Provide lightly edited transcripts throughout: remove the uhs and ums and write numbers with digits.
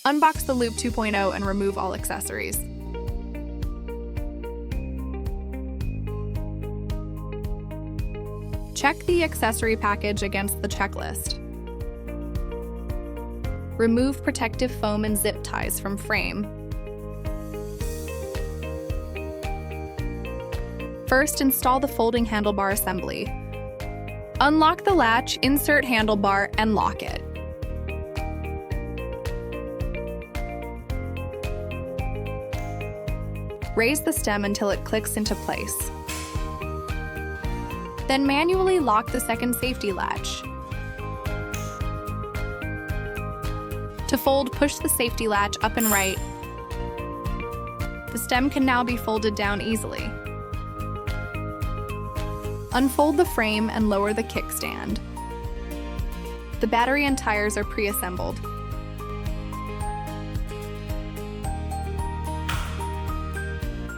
Unbox the Loop 2.0 and remove all accessories. Check the accessory package against the checklist. Remove protective foam and zip ties from frame. First, install the folding handlebar assembly. Unlock the latch, insert handlebar, and lock it. Raise the stem until it clicks into place. Then manually lock the second safety latch. To fold, push the safety latch up and right. The stem can now be folded down easily. Unfold the frame and lower the kickstand. The battery and tires are pre-assembled.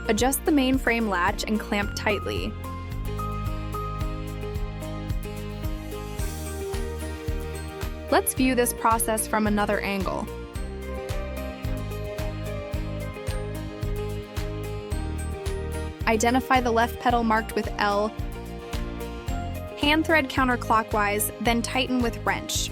Adjust the main frame latch and clamp tightly. Let's view this process from another angle. Identify the left pedal marked with L. Hand thread counterclockwise, then tighten with wrench.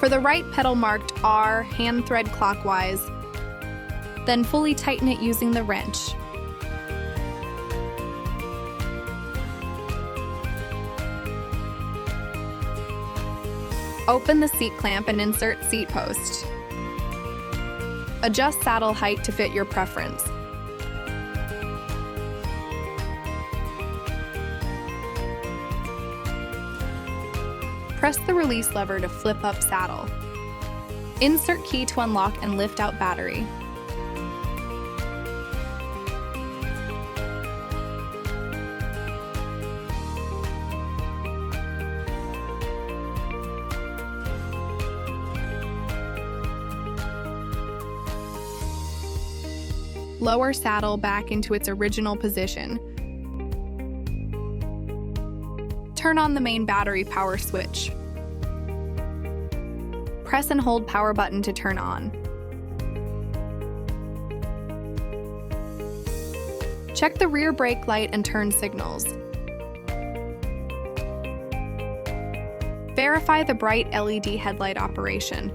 For the right pedal marked R, hand thread clockwise, then fully tighten it using the wrench. Open the seat clamp and insert seat post. Adjust saddle height to fit your preference. Press the release lever to flip up saddle. Insert key to unlock and lift out battery. Lower saddle back into its original position. Turn on the main battery power switch. Press and hold power button to turn on. Check the rear brake light and turn signals. Verify the bright LED headlight operation.